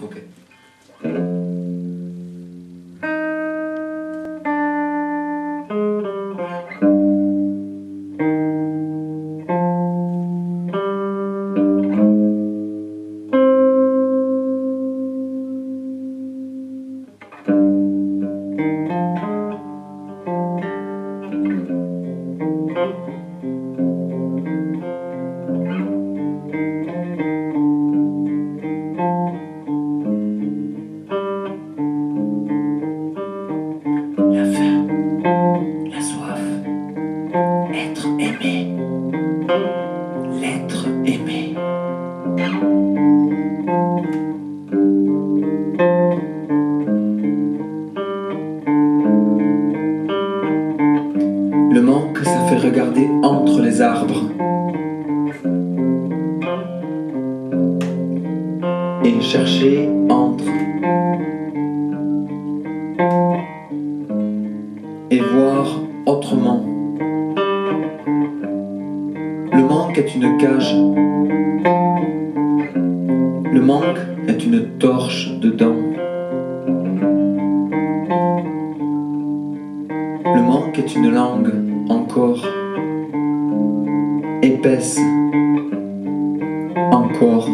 Ok. La faim, la soif, être aimé, l'être aimé. Le manque, ça fait regarder entre les arbres. Et chercher entre. Et voir autrement. Le manque est une cage. Le manque est une torche dedans. Le manque est une langue encore épaisse. Encore.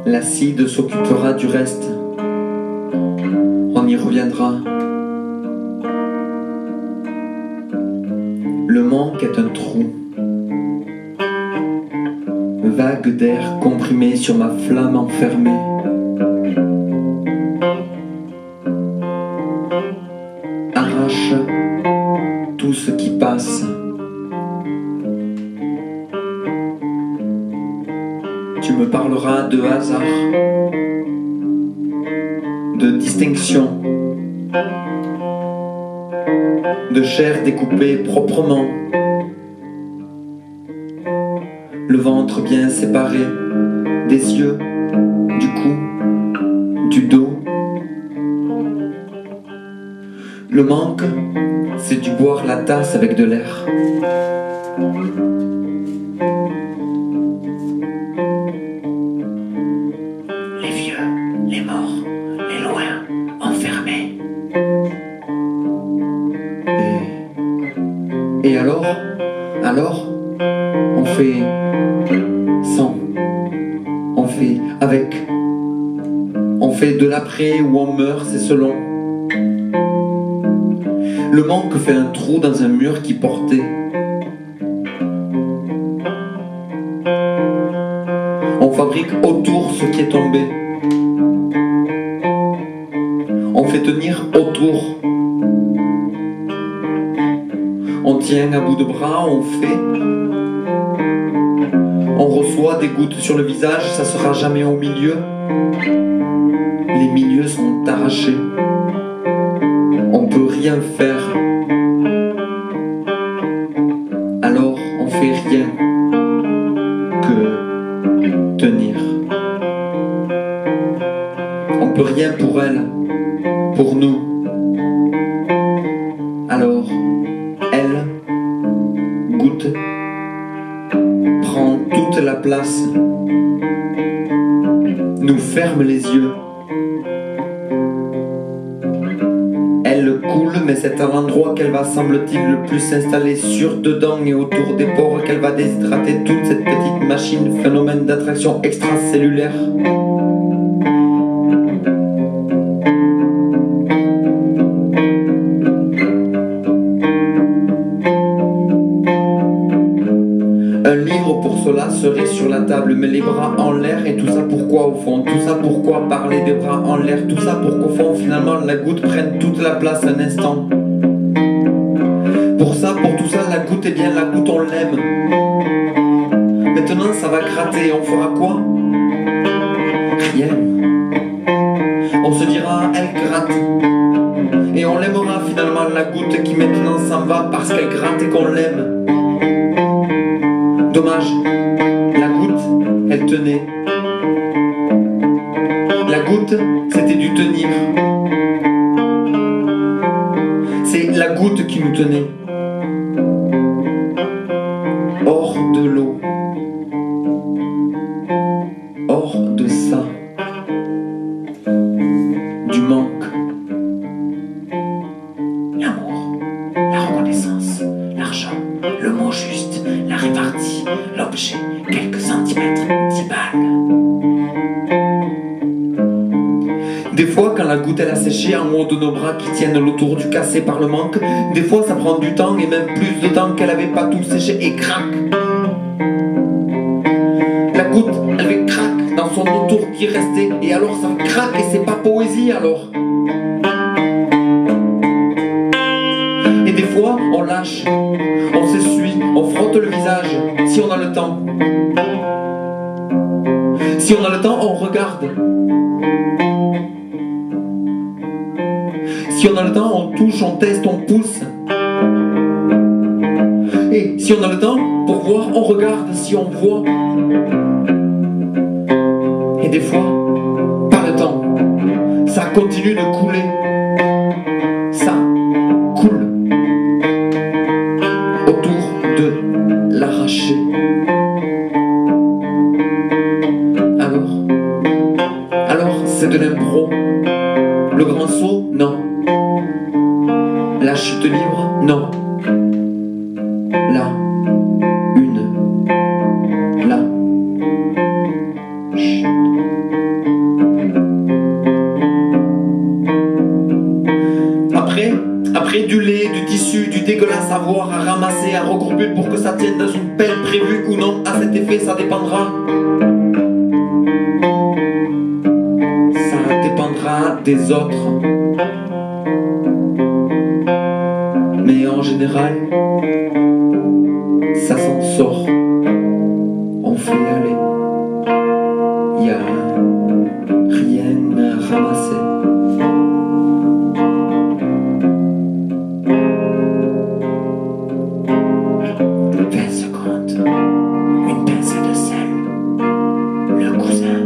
L'acide s'occupera du reste. On y reviendra. Le manque est un trou. Vague d'air comprimé sur ma flamme enfermée. Arrache tout ce qui passe. Tu me parleras de hasard, de distinction, de chair découpée proprement, le ventre bien séparé, des yeux, du cou, du dos. Le manque, c'est du boire la tasse avec de l'air. Les vieux, les morts, les loin, enfermés. Et alors, on fait sans, on fait avec, on fait de l'après où on meurt, c'est selon. Le manque fait un trou dans un mur qui portait. On fabrique autour ce qui est tombé. On fait tenir autour. On tient à bout de bras, on fait. On reçoit des gouttes sur le visage, ça sera jamais au milieu. Les milieux sont arrachés. On peut rien faire. Alors on fait rien que tenir. On peut rien pour elle, pour nous. Alors elle goûte, prend toute la place, nous ferme les yeux. Elle coule, mais c'est à l'endroit qu'elle va, semble-t-il, le plus s'installer sur, dedans et autour des pores qu'elle va déshydrater toute cette petite machine, phénomène d'attraction extracellulaire. Un livre pour cela serait sur la table, mais les bras en l'air, et tout ça pourquoi au fond? Tout ça pourquoi parler des bras en l'air? Tout ça pour qu'au fond finalement la goutte prenne toute la place un instant. Pour ça, pour tout ça, la goutte, eh bien la goutte on l'aime. Maintenant ça va gratter, on fera quoi? Rien. On se dira, elle gratte. Et on l'aimera finalement la goutte qui maintenant s'en va parce qu'elle gratte et qu'on l'aime. Dommage, la goutte, elle tenait. La goutte, c'était du tenir. C'est la goutte qui nous tenait. Hors de l'eau. ça, du manque. L'amour, la reconnaissance, l'argent, le mot juste, la répartie, l'objet, quelques centimètres, 10 balles. Des fois, quand la goutte elle a séché en haut de nos bras qui tiennent l'autour du cassé par le manque, des fois ça prend du temps et même plus de temps qu'elle avait pas tout séché et crac. La goutte, elle fait crac dans son autour qui restait et alors ça craque et c'est pas poésie alors. Et des fois, on lâche, on s'essuie, on frotte le visage si on a le temps. Si on a le temps, on regarde. Si on a le temps, on touche, on teste, on pousse. Et si on a le temps, pour voir, on regarde si on voit. Et des fois, pas le temps. Ça continue de couler. Ça coule. Autour de l'arraché. Alors c'est de l'impro. Le grand saut, non. La chute libre, non. Là, là, chut. Après du lait, du tissu, du dégueulasse à voir, à ramasser, à regrouper pour que ça tienne dans une pelle prévue ou non, à cet effet, ça dépendra. Ça dépendra des autres. Mais en général, ça s'en sort. On fait aller. Y a rien à ramasser. Une pincée de sel, le cousin,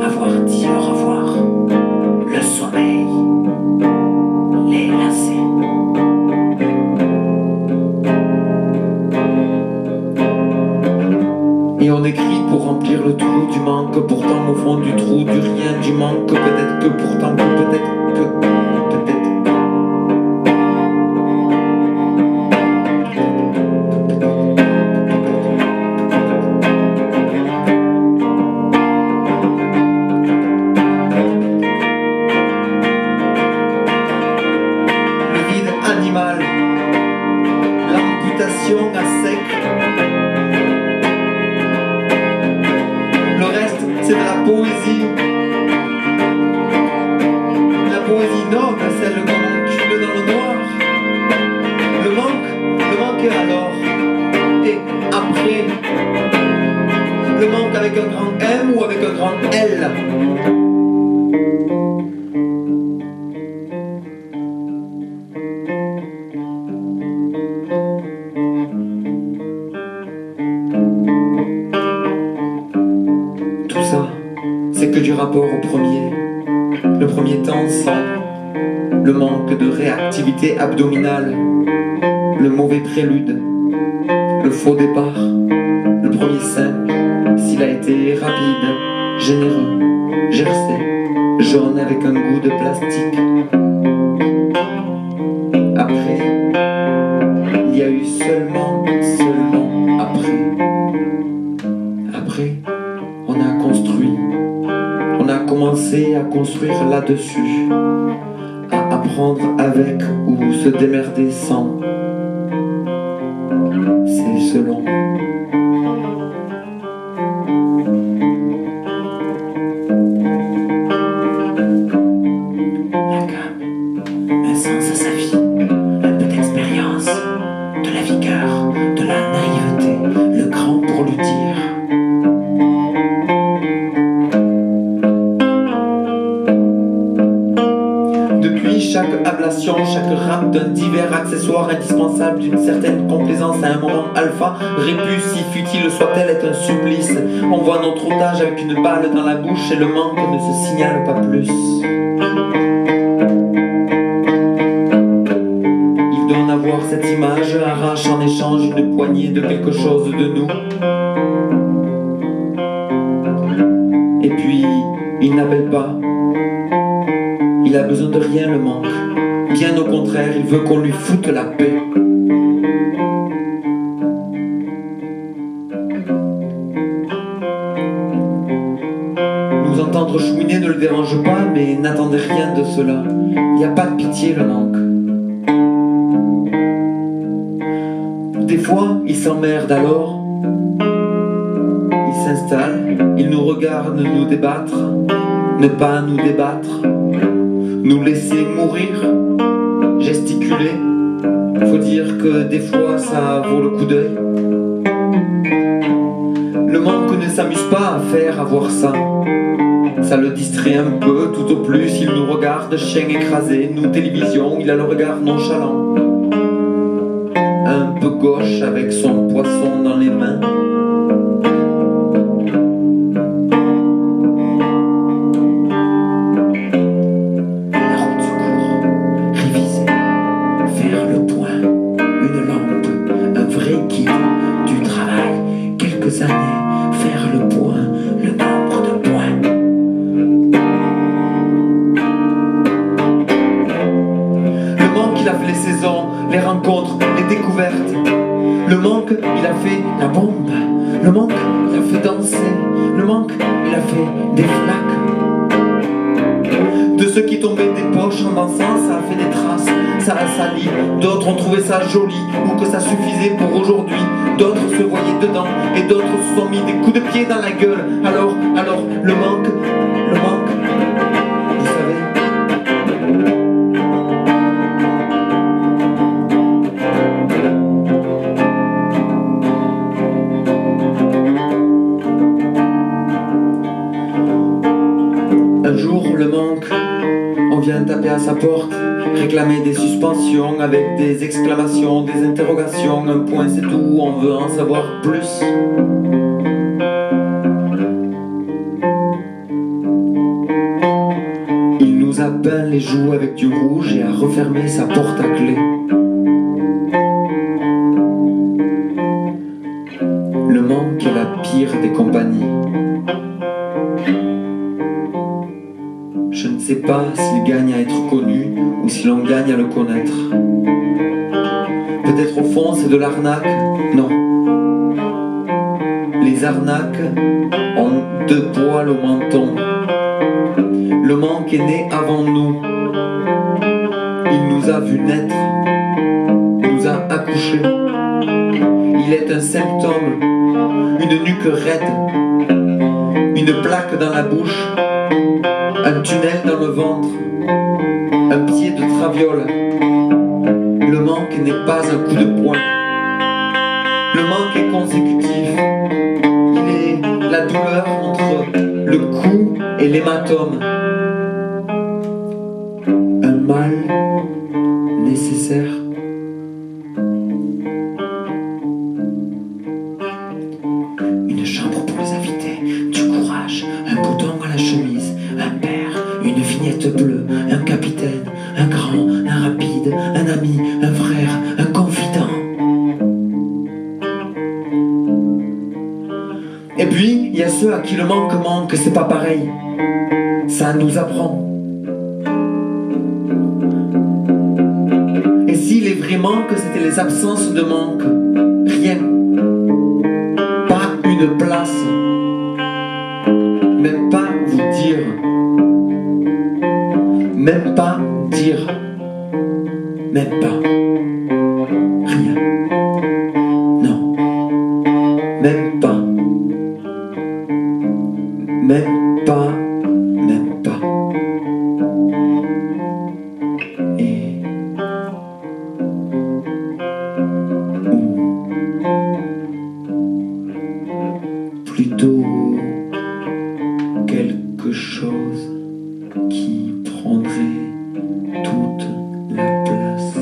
avoir dit au revoir, le sommeil, les lacets. Et on écrit pour remplir le trou du manque, pourtant au fond du trou du rien du manque, peut-être que pourtant que peut-être que peut-être. L'amputation à sec. Le reste, c'est de la poésie. La poésie noble, celle qu'on encule dans le noir. Le manque est alors. Et après, le manque avec un grand M ou avec un grand L. C'est que du rapport au premier. Le premier temps sans le manque de réactivité abdominale, le mauvais prélude, le faux départ, le premier sein, s'il a été rapide, généreux, gercé, jaune avec un goût de plastique. Après, il y a eu seulement après, on a construit. On a commencé à construire là-dessus, à apprendre avec ou se démerder sans. C'est selon. La gamme, un sens à sa vie, un peu d'expérience, de la vigueur, de la naïveté, le grand pour lui dire. Chaque ablation, chaque rame d'un divers accessoire indispensable d'une certaine complaisance à un moment alpha, répus si futile soit-elle est un supplice. On voit notre otage avec une balle dans la bouche et le manque ne se signale pas plus. Il doit en avoir cette image, arrache en échange une poignée de quelque chose de nous. Et puis, il n'appelle pas. Il a besoin de rien, le manque. Bien au contraire, il veut qu'on lui foute la paix. Nous entendre chouiner ne le dérange pas, mais n'attendez rien de cela. Il n'y a pas de pitié, le manque. Des fois, il s'emmerde alors. Il s'installe, il nous regarde nous débattre, ne pas nous débattre, nous laisser mourir, gesticuler. Faut dire que des fois ça vaut le coup d'œil. Le manque ne s'amuse pas à faire avoir ça. Ça le distrait un peu, tout au plus il nous regarde, chien écrasé, nous télévision, il a le regard nonchalant. Un peu gauche avec son poisson dans les mains. Faire le point, le nombre de points. Le manque, il a fait les saisons, les rencontres, les découvertes. Le manque, il a fait la bombe. Le manque, il a fait danser. Le manque, il a fait des flaques. De ceux qui tombaient des poches en dansant, ça a fait des traces, ça a sali. D'autres ont trouvé ça joli, ou que ça suffisait pour aujourd'hui. D'autres se voyaient dedans, et d'autres se sont mis des coups de pied dans la gueule. Alors, le manque, vous savez. Un jour, le manque, on vient taper à sa porte, réclamer des suspensions avec des exclamations, des interrogations, un point c'est tout, on veut en savoir plus. Il nous a peint les joues avec du rouge et a refermé sa porte à clé. Le manque est la pire des compagnies. Je ne sais pas s'il gagne à être connu ou si l'on gagne à le connaître. Peut-être au fond c'est de l'arnaque. Non. Les arnaques ont deux poils au menton. Le manque est né avant nous. Il nous a vu naître, nous a accouchés. Il est un symptôme, une nuque raide, une plaque dans la bouche, un tunnel dans le ventre, un pied de traviole. Le manque n'est pas un coup de poing. Le manque est consécutif. Il est la douleur entre le coup et l'hématome. Un mal nécessaire. Une chambre pour les invités, du courage, un bouton à la chemise, un père, une vignette bleue, un capitaine, un grand, un rapide, un ami, un frère, un confident. Et puis, il y a ceux à qui le manque, c'est pas pareil. Ça nous apprend. Et si les vrais manques, c'était les absences de manque, rien. Pas une place. Même pas vous dire. Même pas dire. Même pas. Rien. Non. Même pas. Même pas. Même pas. Et... plutôt quelque chose qui prendrait toute la place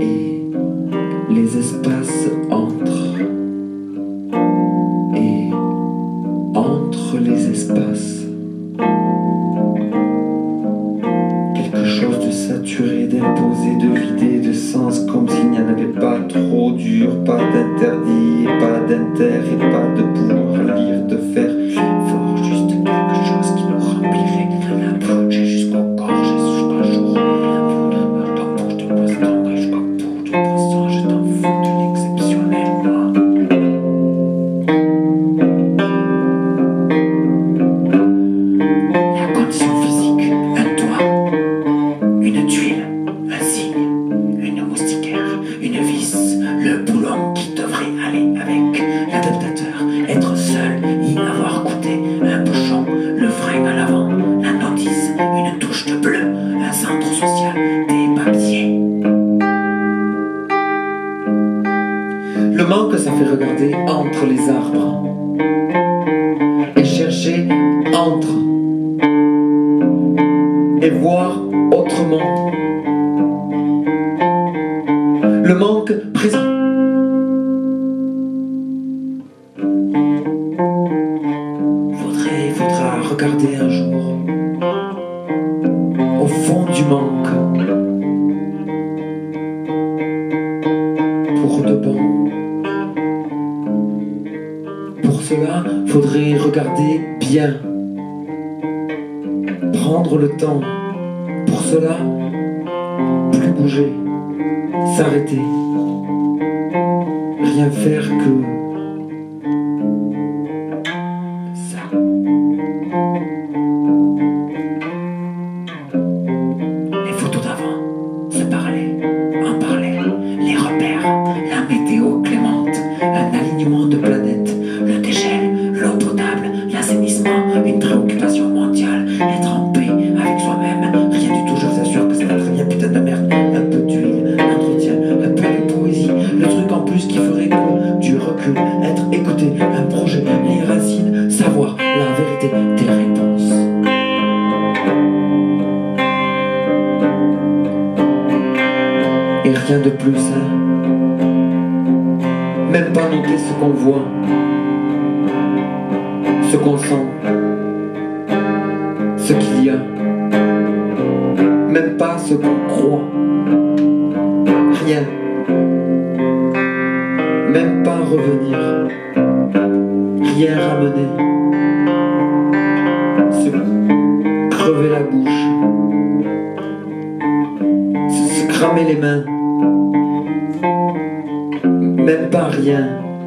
et les espaces entre et entre les espaces. Quelque chose de saturé, d'imposé, de vidé de sens, comme s'il n'y en avait pas trop dur, pas d'interdit, pas d'inter et pas de pouvoir lire, de faire forge. être seul, y avoir goûté un bouchon, le frein à l'avant, la notice, une touche de bleu, un centre social, des papiers. Le manque, ça fait regarder entre les arbres et chercher entre et voir autrement. Le manque présent. Faudra regarder un jour au fond du manque pour de bon. Pour cela, faudrait regarder bien, prendre le temps. Pour cela, plus bouger, s'arrêter, rien faire que ça. Les photos d'avant, se parler, en parler, les repères, la météo clémente, un alignement de planètes, le dégel, l'eau potable, l'assainissement, une préoccupation mondiale, être en paix avec soi-même, rien du tout, je vous assure que ça va très bien, putain de merde, un peu d'huile, d'entretien, un peu de poésie, le truc en plus qui ferait que du recul, être écouté, un projet, les racines, savoir la vérité des réponses. Et rien de plus, hein. Même pas noter ce qu'on voit, ce qu'on sent, ce qu'il y a, même pas ce qu'on croit, rien, même pas revenir, rien ramener, se crever la bouche, se cramer les mains, même pas rien,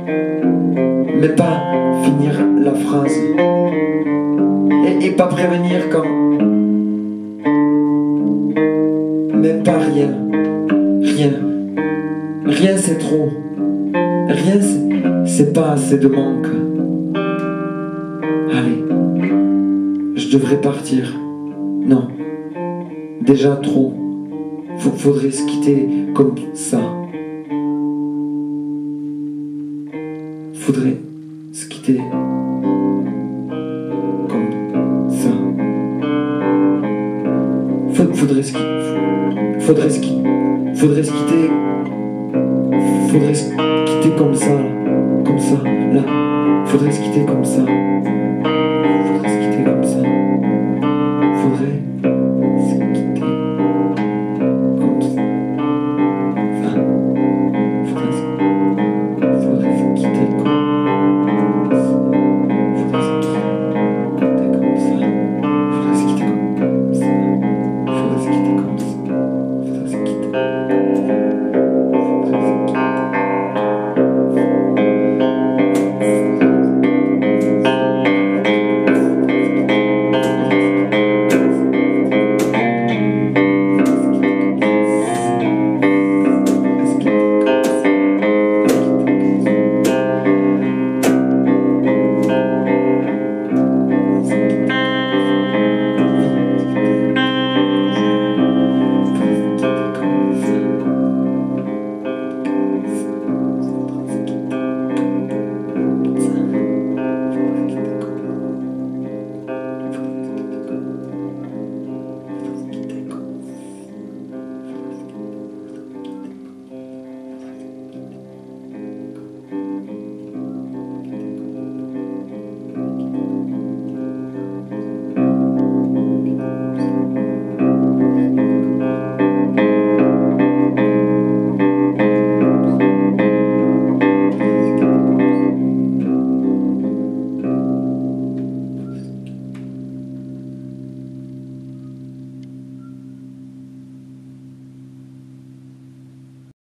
même pas finir la phrase, et pas prévenir comme, même pas rien, rien c'est trop, rien c'est pas assez de manque. Allez, je devrais partir, non, déjà trop, faudrait se quitter comme ça. Faudrait se quitter comme ça. Faudrait se quitter comme ça, là. Faudrait se quitter comme ça. Faudrait se quitter comme ça.